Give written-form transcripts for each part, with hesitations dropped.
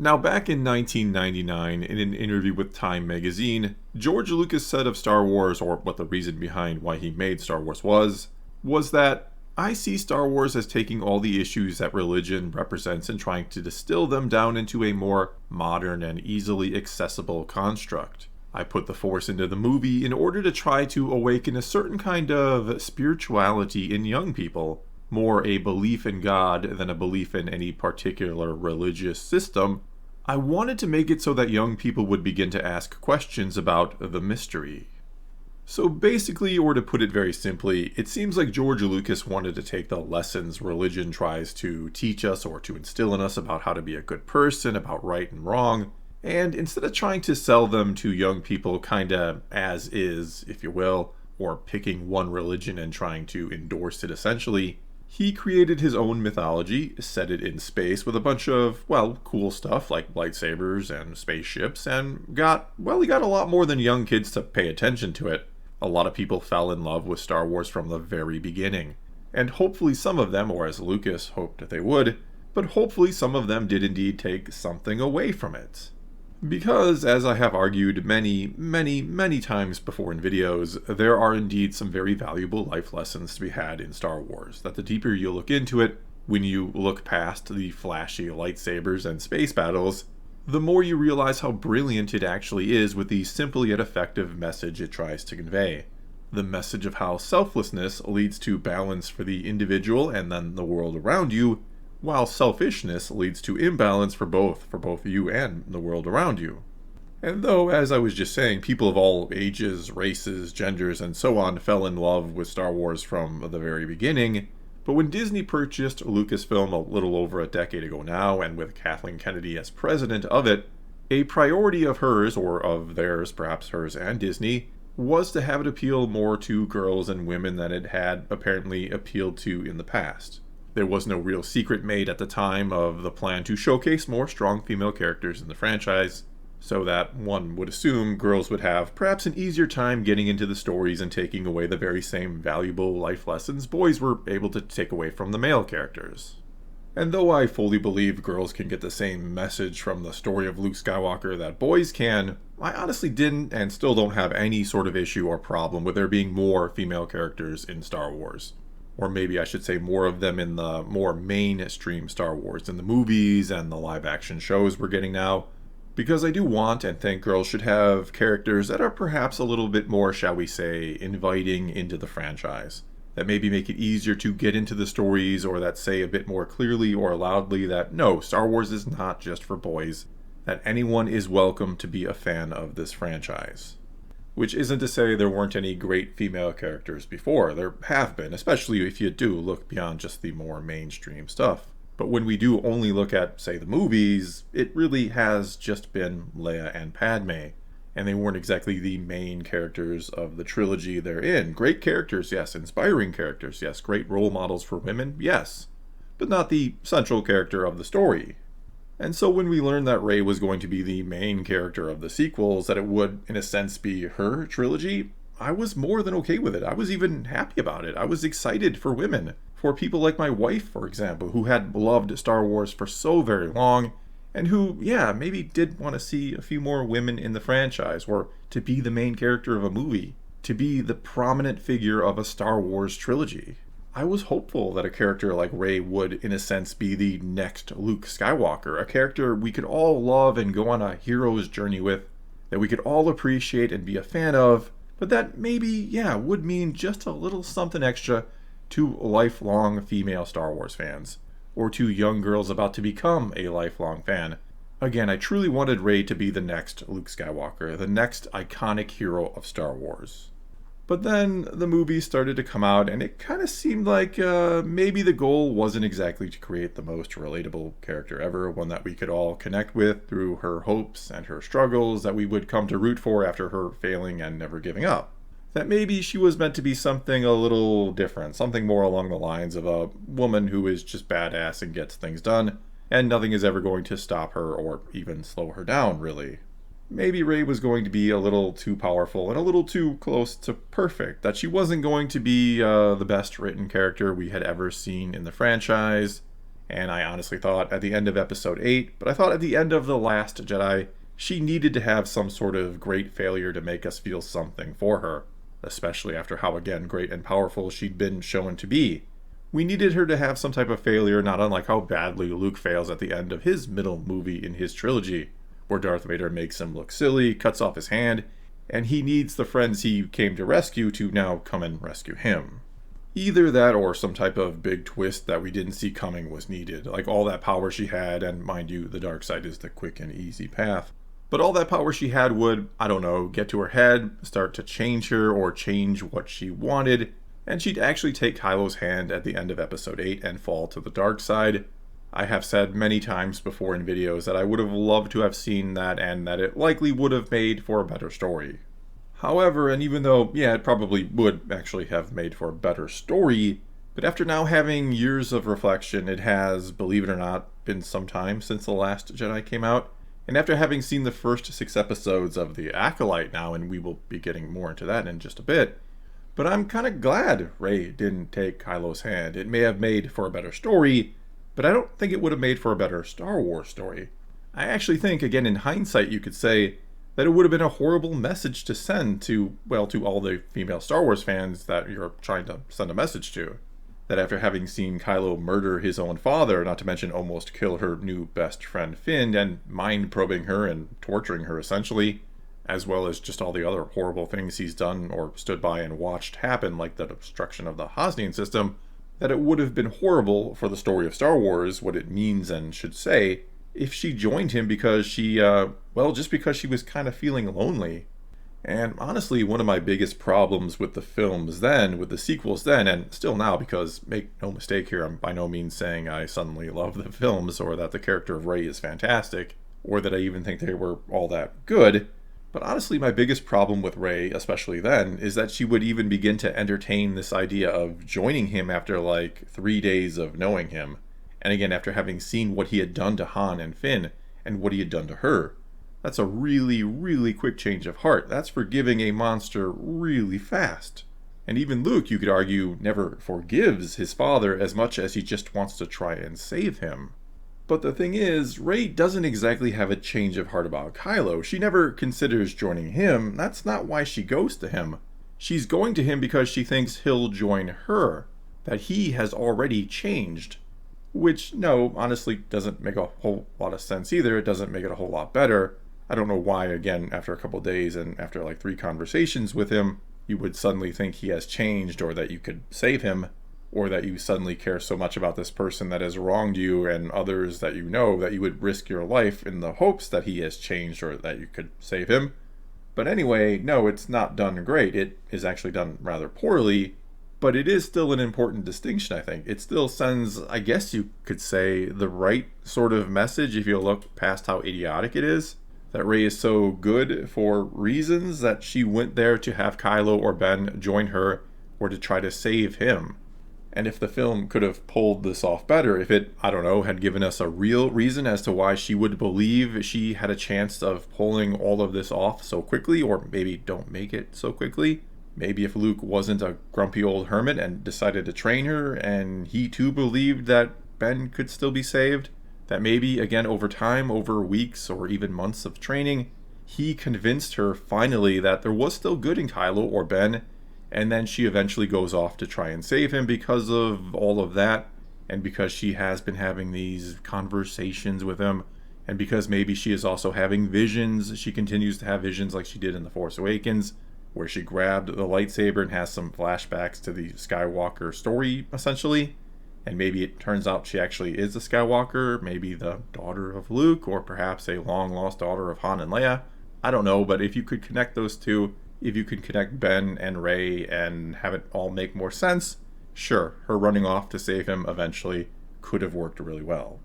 Now, back in 1999, in an interview with Time magazine, George Lucas said of Star Wars, or what the reason behind why he made Star Wars was that I see Star Wars as taking all the issues that religion represents and trying to distill them down into a more modern and easily accessible construct. I put the Force into the movie in order to try to awaken a certain kind of spirituality in young people, more a belief in God than a belief in any particular religious system. I wanted to make it so that young people would begin to ask questions about the mystery. So basically, or to put it very simply, it seems like George Lucas wanted to take the lessons religion tries to teach us or to instill in us about how to be a good person, about right and wrong, and instead of trying to sell them to young people kinda as is, if you will, or picking one religion and trying to endorse it essentially, he created his own mythology, set it in space with a bunch of, well, cool stuff like lightsabers and spaceships, and he got a lot more than young kids to pay attention to it. A lot of people fell in love with Star Wars from the very beginning. And hopefully some of them, or as Lucas hoped that they would, but hopefully some of them did indeed take something away from it. Because, as I have argued many times before in videos, there are indeed some very valuable life lessons to be had in Star Wars, that the deeper you look into it, when you look past the flashy lightsabers and space battles, the more you realize how brilliant it actually is with the simple yet effective message it tries to convey. The message of how selflessness leads to balance for the individual and then the world around you, while selfishness leads to imbalance for both you and the world around you. And though, as I was just saying, people of all ages, races, genders, and so on fell in love with Star Wars from the very beginning, but when Disney purchased Lucasfilm a little over a decade ago now, and with Kathleen Kennedy as president of it, a priority of hers, or of theirs, perhaps hers and Disney, was to have it appeal more to girls and women than it had apparently appealed to in the past. There was no real secret made at the time of the plan to showcase more strong female characters in the franchise, so that one would assume girls would have perhaps an easier time getting into the stories and taking away the very same valuable life lessons boys were able to take away from the male characters. And though I fully believe girls can get the same message from the story of Luke Skywalker that boys can, I honestly didn't and still don't have any sort of issue or problem with there being more female characters in Star Wars. Or maybe I should say more of them in the more mainstream Star Wars, in the movies and the live-action shows we're getting now. Because I do want and think girls should have characters that are perhaps a little bit more, shall we say, inviting into the franchise. That maybe make it easier to get into the stories, or that say a bit more clearly or loudly that no, Star Wars is not just for boys. That anyone is welcome to be a fan of this franchise. Which isn't to say there weren't any great female characters before. There have been, especially if you do look beyond just the more mainstream stuff. But when we do only look at, say, the movies, it really has just been Leia and Padme. And they weren't exactly the main characters of the trilogy they're in. Great characters, yes. Inspiring characters, yes. Great role models for women, yes. But not the central character of the story. And so when we learned that Rey was going to be the main character of the sequels, that it would, in a sense, be her trilogy, I was more than okay with it. I was even happy about it. I was excited for women. For people like my wife, for example, who had loved Star Wars for so very long, and who, yeah, maybe did want to see a few more women in the franchise, or to be the main character of a movie, to be the prominent figure of a Star Wars trilogy. I was hopeful that a character like Rey would, in a sense, be the next Luke Skywalker, a character we could all love and go on a hero's journey with, that we could all appreciate and be a fan of, but that maybe, yeah, would mean just a little something extra to lifelong female Star Wars fans, or to young girls about to become a lifelong fan. Again, I truly wanted Rey to be the next Luke Skywalker, the next iconic hero of Star Wars. But then the movies started to come out, and it kind of seemed like maybe the goal wasn't exactly to create the most relatable character ever, one that we could all connect with through her hopes and her struggles, that we would come to root for after her failing and never giving up. That maybe she was meant to be something a little different, something more along the lines of a woman who is just badass and gets things done, and nothing is ever going to stop her or even slow her down, really. Maybe Rey was going to be a little too powerful and a little too close to perfect, that she wasn't going to be the best written character we had ever seen in the franchise, And I honestly thought at the end of episode 8, but I thought at the end of The Last Jedi, she needed to have some sort of great failure to make us feel something for her, especially after how, again, great and powerful she'd been shown to be. We needed her to have some type of failure, not unlike how badly Luke fails at the end of his middle movie in his trilogy, where Darth Vader makes him look silly, cuts off his hand, and he needs the friends he came to rescue to now come and rescue him. Either that or some type of big twist that we didn't see coming was needed, like all that power she had, and mind you, the dark side is the quick and easy path. But all that power she had would, I don't know, get to her head, start to change her, or change what she wanted, and she'd actually take Kylo's hand at the end of episode 8 and fall to the dark side. I have said many times before in videos that I would have loved to have seen that and that it likely would have made for a better story. However, and even though, yeah, it probably would actually have made for a better story, but after now having years of reflection, it has, believe it or not, been some time since The Last Jedi came out, and after having seen the first 6 episodes of The Acolyte now, and we will be getting more into that in just a bit, but I'm kind of glad Rey didn't take Kylo's hand. It may have made for a better story, but I don't think it would have made for a better Star Wars story. I actually think, again in hindsight, you could say that it would have been a horrible message to send to, well, to all the female Star Wars fans that you're trying to send a message to. That after having seen Kylo murder his own father, not to mention almost kill her new best friend Finn, and mind-probing her and torturing her essentially, as well as just all the other horrible things he's done or stood by and watched happen, like the destruction of the Hosnian system, that it would have been horrible for the story of Star Wars, what it means and should say, if she joined him because she, just because she was kind of feeling lonely. And honestly, one of my biggest problems with the films then, with the sequels then, and still now, because make no mistake here, I'm by no means saying I suddenly love the films, or that the character of Rey is fantastic, or that I even think they were all that good. But honestly, my biggest problem with Rey, especially then, is that she would even begin to entertain this idea of joining him after like 3 days of knowing him. And again, after having seen what he had done to Han and Finn, and what he had done to her. That's a really, really quick change of heart. That's forgiving a monster really fast. And even Luke, you could argue, never forgives his father as much as he just wants to try and save him. But the thing is, Rey doesn't exactly have a change of heart about Kylo. She never considers joining him. That's not why she goes to him. She's going to him because she thinks he'll join her. That he has already changed. Which, no, honestly doesn't make a whole lot of sense either. It doesn't make it a whole lot better. I don't know why, again, after a couple days and after like 3 conversations with him, you would suddenly think he has changed, or that you could save him, or that you suddenly care so much about this person that has wronged you and others that you know that you would risk your life in the hopes that he has changed or that you could save him. But anyway, no, it's not done great. It is actually done rather poorly, but it is still an important distinction, I think. It still sends, I guess you could say, the right sort of message if you look past how idiotic it is. That Rey is so good for reasons that she went there to have Kylo or Ben join her or to try to save him. And if the film could have pulled this off better, if it, I don't know, had given us a real reason as to why she would believe she had a chance of pulling all of this off so quickly, or maybe don't make it so quickly. Maybe if Luke wasn't a grumpy old hermit and decided to train her, and he too believed that Ben could still be saved. That maybe, again, over time, over weeks or even months of training, he convinced her finally that there was still good in Kylo or Ben, and then she eventually goes off to try and save him because of all of that, and because she has been having these conversations with him, and because maybe she is also having visions. She continues to have visions like she did in The Force Awakens, where she grabbed the lightsaber and has some flashbacks to the Skywalker story, essentially. And maybe it turns out she actually is a Skywalker, maybe the daughter of Luke, or perhaps a long-lost daughter of Han and Leia. I don't know, but if you could connect those two, if you could connect Ben and Rey and have it all make more sense, sure, her running off to save him eventually could have worked really well.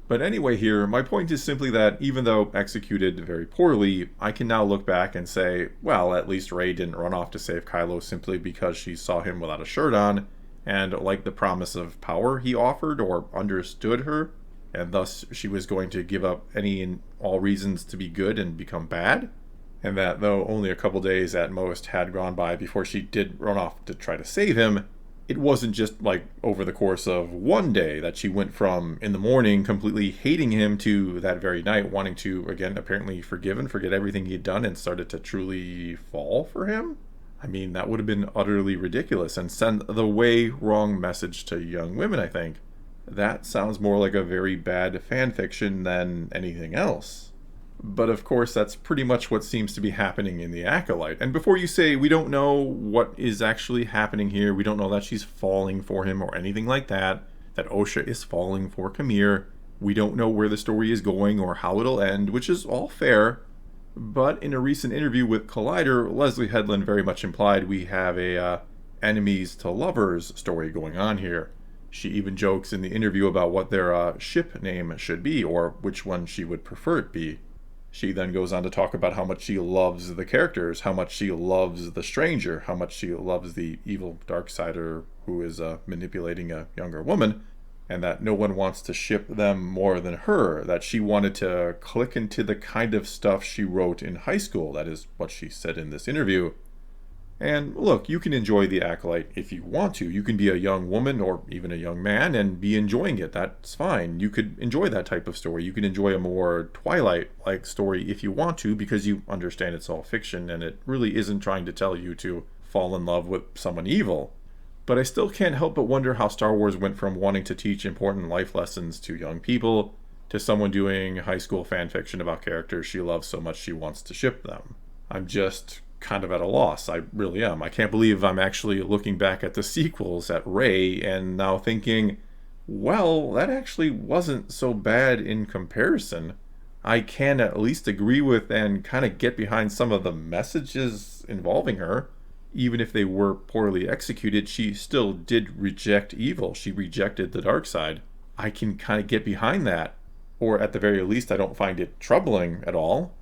But anyway here, my point is simply that even though executed very poorly, I can now look back and say, well, at least Rey didn't run off to save Kylo simply because she saw him without a shirt on, and like the promise of power he offered or understood her, and thus she was going to give up any and all reasons to be good and become bad, and that though only a couple days at most had gone by before she did run off to try to save him, It wasn't just like over the course of one day that she went from in the morning completely hating him to that very night wanting to, again, apparently forgive and forget everything he'd done and started to truly fall for him. I mean, that would have been utterly ridiculous and send the way wrong message to young women, I think. That sounds more like a very bad fan fiction than anything else. But of course, that's pretty much what seems to be happening in The Acolyte. And before you say, we don't know what is actually happening here, we don't know that she's falling for him or anything like that Osha is falling for Camille, we don't know where the story is going or how it'll end, which is all fair. But in a recent interview with Collider, Leslie Headland very much implied we have a enemies to lovers story going on here. She even jokes in the interview about what their ship name should be, or which one she would prefer it be. She then goes on to talk about how much she loves the characters, how much she loves the stranger, how much she loves the evil Darksider who is manipulating a younger woman, and that no one wants to ship them more than her, that she wanted to click into the kind of stuff she wrote in high school. That is what she said in this interview. And look, you can enjoy The Acolyte if you want to. You can be a young woman or even a young man and be enjoying it. That's fine. You could enjoy that type of story. You can enjoy a more Twilight-like story if you want to, because you understand it's all fiction and it really isn't trying to tell you to fall in love with someone evil. But I still can't help but wonder how Star Wars went from wanting to teach important life lessons to young people to someone doing high school fan fiction about characters she loves so much she wants to ship them. I'm just kind of at a loss. I really am. I can't believe I'm actually looking back at the sequels at Rey and now thinking, well, that actually wasn't so bad in comparison. I can at least agree with and kind of get behind some of the messages involving her. Even if they were poorly executed, she still did reject evil. She rejected the dark side. I can kind of get behind that. Or at the very least, I don't find it troubling at all.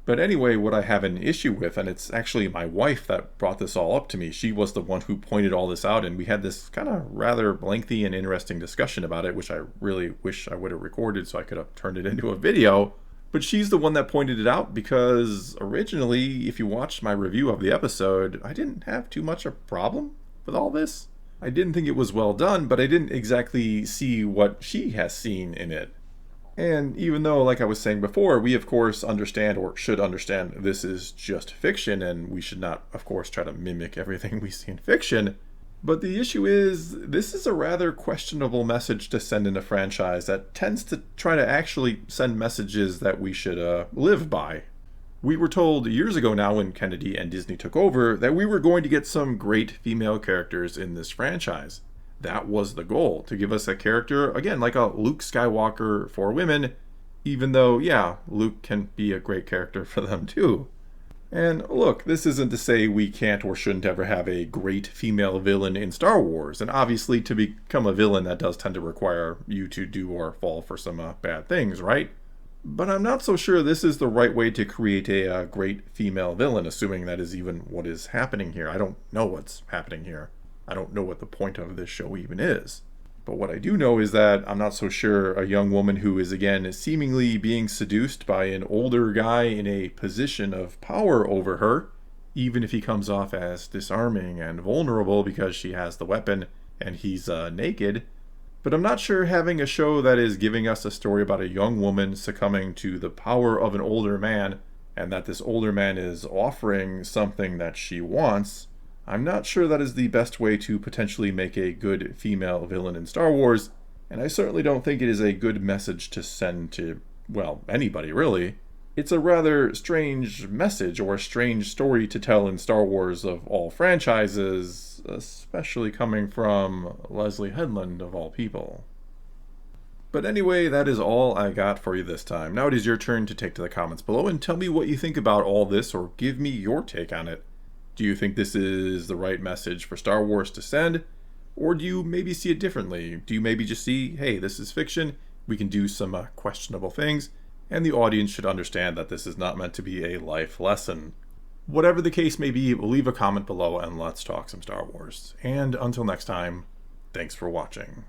But anyway, what I have an issue with, and it's actually my wife that brought this all up to me. She was the one who pointed all this out, and we had this kind of rather lengthy and interesting discussion about it, which I really wish I would have recorded so I could have turned it into a video. But she's the one that pointed it out because originally, if you watched my review of the episode, I didn't have too much a problem with all this. I didn't think it was well done, but I didn't exactly see what she has seen in it. And even though, like I was saying before, we of course understand or should understand this is just fiction and we should not, of course, try to mimic everything we see in fiction. But the issue is, this is a rather questionable message to send in a franchise that tends to try to actually send messages that we should live by. We were told years ago now when Kennedy and Disney took over that we were going to get some great female characters in this franchise. That was the goal, to give us a character, again, like a Luke Skywalker for women, even though, yeah, Luke can be a great character for them too. And look, this isn't to say we can't or shouldn't ever have a great female villain in Star Wars, and obviously to become a villain that does tend to require you to do or fall for some bad things, right? But I'm not so sure this is the right way to create a great female villain, assuming that is even what is happening here. I don't know what's happening here. I don't know what the point of this show even is. But what I do know is that I'm not so sure a young woman who is, again, seemingly being seduced by an older guy in a position of power over her, even if he comes off as disarming and vulnerable because she has the weapon and he's naked. But I'm not sure having a show that is giving us a story about a young woman succumbing to the power of an older man, and that this older man is offering something that she wants, I'm not sure that is the best way to potentially make a good female villain in Star Wars, and I certainly don't think it is a good message to send to, well, anybody really. It's a rather strange message or a strange story to tell in Star Wars of all franchises, especially coming from Leslie Headland of all people. But anyway, that is all I got for you this time. Now it is your turn to take to the comments below and tell me what you think about all this, or give me your take on it. Do you think this is the right message for Star Wars to send? Or do you maybe see it differently? Do you maybe just see, hey, this is fiction, we can do some questionable things, and the audience should understand that this is not meant to be a life lesson? Whatever the case may be, leave a comment below and let's talk some Star Wars. And until next time, thanks for watching.